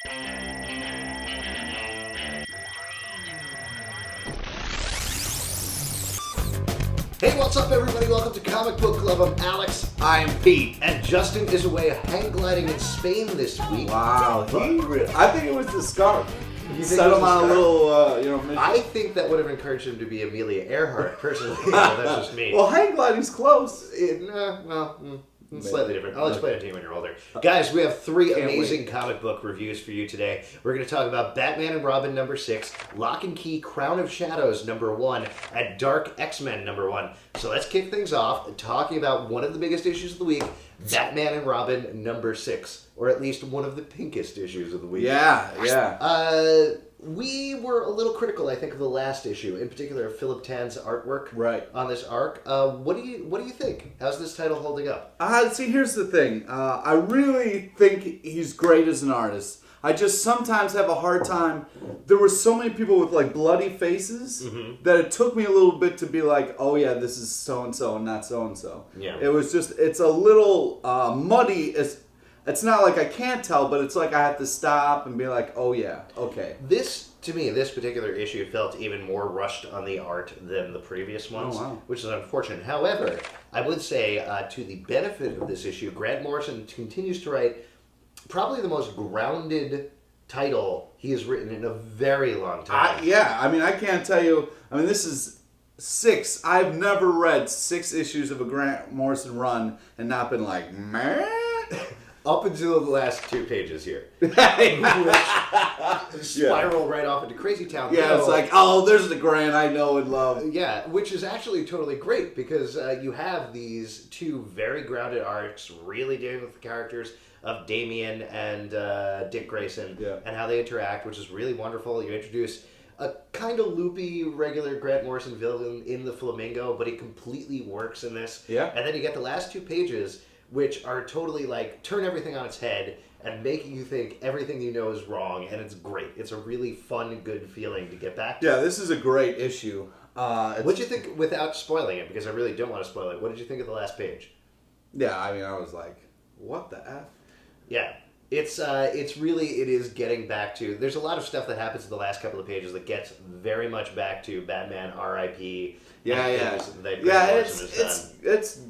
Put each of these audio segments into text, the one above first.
Hey, what's up, everybody? Welcome to Comic Book Club. I'm Alex. I'm Pete. And Justin is away hang gliding in Spain this week. Wow, I think it was the scarf. You Set him on a little, mission. I think that would have encouraged him to be Amelia Earhart, personally. That's just me. Well, hang gliding's close. Slightly different. I'll explain it to you when you're older. Guys, we have three amazing comic book reviews for you today. We're going to talk about Batman and Robin number 6, Locke and Key Crown of Shadows number 1, and Dark X-Men number 1. So let's kick things off talking about one of the biggest issues of the week, Batman and Robin number 6, or at least one of the pinkest issues of the week. Yeah. We were a little critical, I think, of the last issue, in particular of Philip Tan's artwork on this arc. What do you think? How's this title holding up? See, here's the thing. I really think he's great as an artist. I just sometimes have a hard time. There were so many people with like bloody faces that it took me a little bit to be like, oh yeah, this is so-and-so and not so-and-so. Yeah. It was just, it's a little muddy. It's not like I can't tell, but it's like I have to stop and be like, oh yeah, okay. This particular issue felt even more rushed on the art than the previous ones, which is unfortunate. However, I would say to the benefit of this issue, Grant Morrison continues to write probably the most grounded title he has written in a very long time. I can't tell you. This is 6. I've never read 6 issues of a Grant Morrison run and not been like, man. Up until the last 2 pages here. Which spiral right off into Crazy Town. Yeah, it's like, oh, there's the Grant I know and love. Yeah, which is actually totally great because you have these 2 very grounded arcs really dealing with the characters of Damian and Dick Grayson and how they interact, which is really wonderful. You introduce a kind of loopy, regular Grant Morrison villain in the Flamingo, but he completely works in this. Yeah. And then you get the last 2 pages, which are totally like turn everything on its head and making you think everything you know is wrong, and it's great. It's a really fun, good feeling to get back to. Yeah, this is a great issue. What did you think, without spoiling it, because I really don't want to spoil it, what did you think of the last page? Yeah, I was like, what the F? Yeah. It is getting back to, there's a lot of stuff that happens in the last couple of pages that gets very much back to Batman R.I.P. It's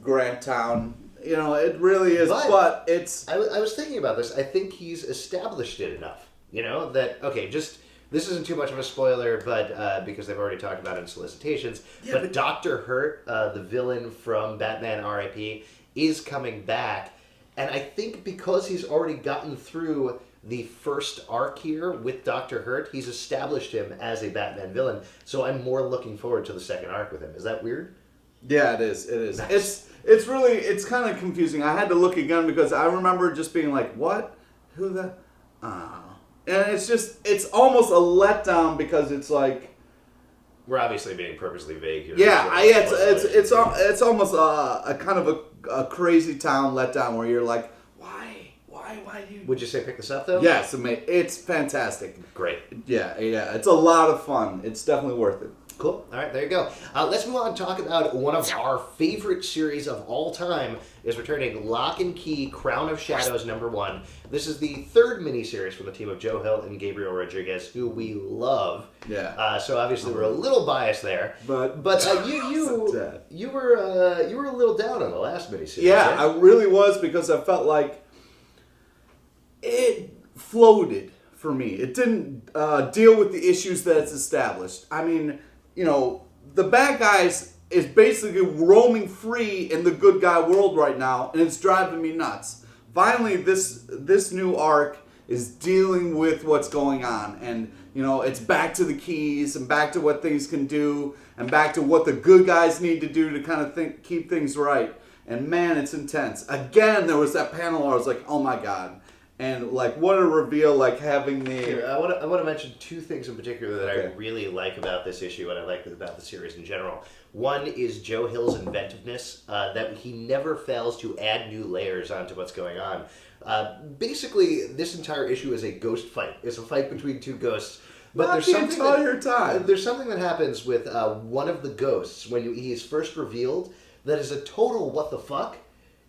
Grant Town. It really is, but it's... I was thinking about this. I think he's established it enough, that, okay, just... This isn't too much of a spoiler, but because they've already talked about it in solicitations, but Dr. Hurt, the villain from Batman R.I.P., is coming back, and I think because he's already gotten through the first arc here with Dr. Hurt, he's established him as a Batman villain, so I'm more looking forward to the second arc with him. Is that weird? Yeah, it is. It is. Nice. It's kind of confusing. I had to look again because I remember just being like, what? Who the... And it's almost a letdown because it's like... We're obviously being purposely vague here. Yeah, it's almost a kind of a crazy town letdown where you're like, why do you... Would you say pick this up, though? Yes, it's fantastic. Great. Yeah, it's a lot of fun. It's definitely worth it. Cool. All right, there you go. Let's move on and talk about one of our favorite series of all time is returning, Locke and Key, Crown of Shadows number 1. This is the 3rd miniseries from the team of Joe Hill and Gabriel Rodriguez, who we love. Yeah. So obviously we're a little biased there. But you were a little down on the last miniseries. Yeah, right? I really was because I felt like it floated for me. It didn't deal with the issues that it's established. The bad guys is basically roaming free in the good guy world right now, and it's driving me nuts. Finally, this new arc is dealing with what's going on, and it's back to the keys and back to what things can do and back to what the good guys need to do to kind of keep things right. And man, it's intense. Again, there was that panel where I was like, oh my god. And like, what a reveal! Like having the. Here, I want to mention 2 things in particular that I really like about this issue, and I like about the series in general. One is Joe Hill's inventiveness, that he never fails to add new layers onto what's going on. Basically, this entire issue is a ghost fight. It's a fight between 2 ghosts. But there's something that happens with one of the ghosts when he's first revealed that is a total what the fuck.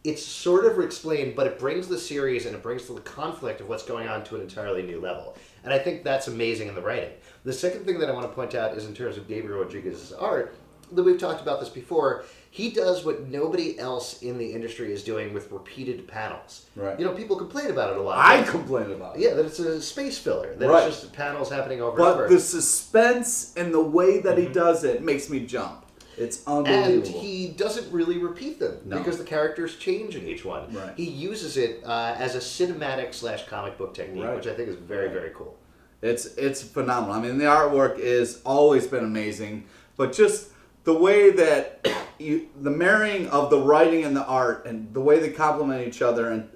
it's sort of explained, but it brings the series and it brings the conflict of what's going on to an entirely new level. And I think that's amazing in the writing. The second thing that I want to point out is in terms of David Rodriguez's art, that we've talked about this before, he does what nobody else in the industry is doing with repeated panels. Right. You know, people complain about it a lot. I complain about it. Yeah, that it's a space filler. That Right. it's just panels happening over But and over. the suspense and the way that he does it makes me jump. It's unbelievable. And he doesn't really repeat them because the characters change in each one. Right. He uses it as a cinematic / comic book technique, Right. which I think is very, very cool. It's phenomenal. I mean, the artwork is always been amazing, but just the way that the marrying of the writing and the art, and the way they complement each other, and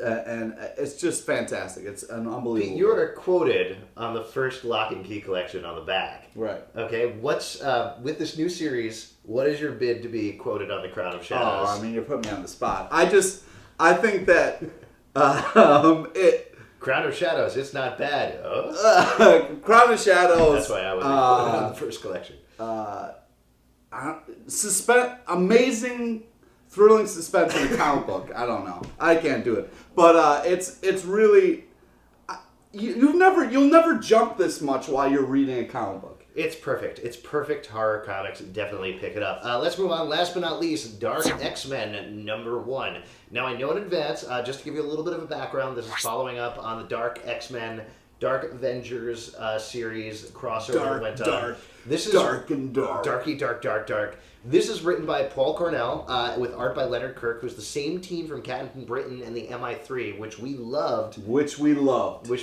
it's just fantastic. It's an unbelievable. You are quoted on the first Lock and Key collection on the back. Right. Okay. What's with this new series? What is your bid to be quoted on the Crown of Shadows? Oh, I mean, you're putting me on the spot. I think that Crown of Shadows. It's not bad. Oh? Crown of Shadows. That's why I was quoted on the first collection. Amazing, thrilling suspense in a comic book. I don't know. I can't do it, but it's really you'll never jump this much while you're reading a comic book. It's perfect. It's perfect horror comics. Definitely pick it up. Let's move on. Last but not least, Dark X-Men #1. Now, I know in advance, just to give you a little bit of a background, this is following up on the Dark X-Men, Dark Avengers series crossover that went on. This is dark and dark. Darky, dark. This is written by Paul Cornell with art by Leonard Kirk, who's the same team from Captain Britain and the MI3, which we loved. Which we loved. I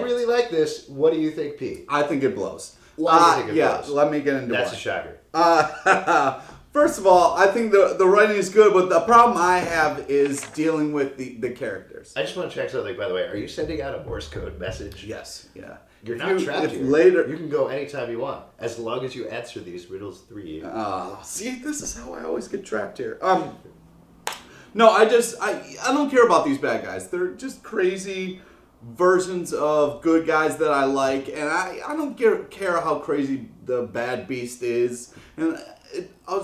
really like this. What do you think, Pete? I think it blows. Why do you think it blows? Let me get into That's why. a shocker. First of all, I think the writing is good, but the problem I have is dealing with the characters. I just want to check something, by the way. Are you sending out a Morse code message? Yes, yeah. You're not trapped here. Later, you can go anytime you want, as long as you answer these riddles 3. See, this is how I always get trapped here. No, I don't care about these bad guys. They're just crazy versions of good guys that I like, and I don't care how crazy the bad beast is. And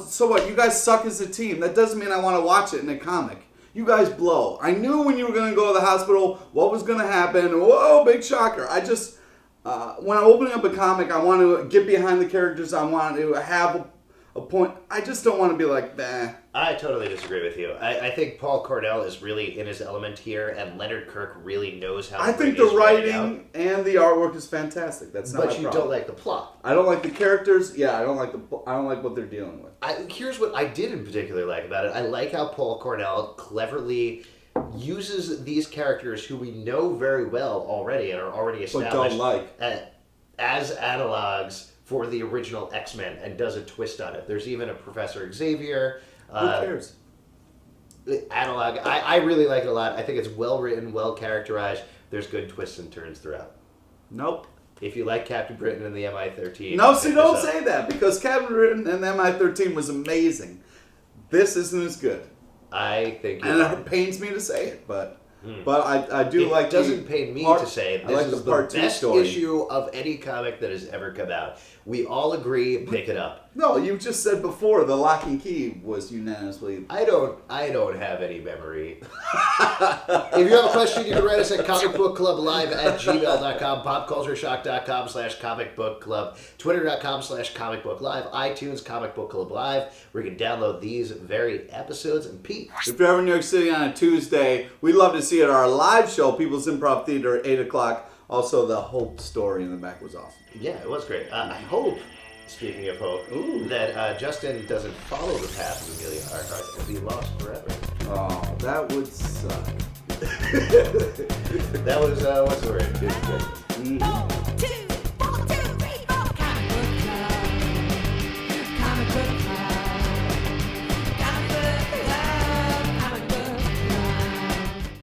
so what? You guys suck as a team. That doesn't mean I want to watch it in a comic. You guys blow. I knew when you were going to go to the hospital what was going to happen. Whoa, big shocker. I just... when I'm opening up a comic, I want to get behind the characters. I want to have a point. I just don't want to be like, nah. I totally disagree with you. I think Paul Cornell is really in his element here, and Leonard Kirk really knows how to I think the writing and the artwork is fantastic. That's not my problem. But you don't like the plot. I don't like the characters. Yeah, I don't like what they're dealing with. Here's what I did in particular like about it. I like how Paul Cornell cleverly uses these characters who we know very well already and are already established but don't like as analogs for the original X-Men and does a twist on it. There's even a Professor Xavier. Who cares? Analog. I really like it a lot. I think it's well written, well characterized. There's good twists and turns throughout. Nope. If you like Captain Britain and the MI-13... No, see, don't say that, because Captain Britain and the MI-13 was amazing. This isn't as good. I think and it pains me to say it, but I do like. It doesn't pain me to say it. This is the best issue of any comic that has ever come out. We all agree. Pick it up. No, you just said before the Lock and Key was unanimously. I don't have any memory. If you have a question, you can write us at comicbookclublive@gmail.com, popcultureshock.com/comicbookclub, twitter.com/comicbooklive, iTunes Comic Book Club Live, where you can download these very episodes. And Pete, if you're ever in New York City on a Tuesday, we'd love to see you at our live show, People's Improv Theater, 8 o'clock. Also, the Hope story in the back was awesome. Yeah, it was great. I hope, speaking of hope, that Justin doesn't follow the path of Amelia Earhart and be lost forever. Oh, that would suck. That was, what's the word? Mm-hmm.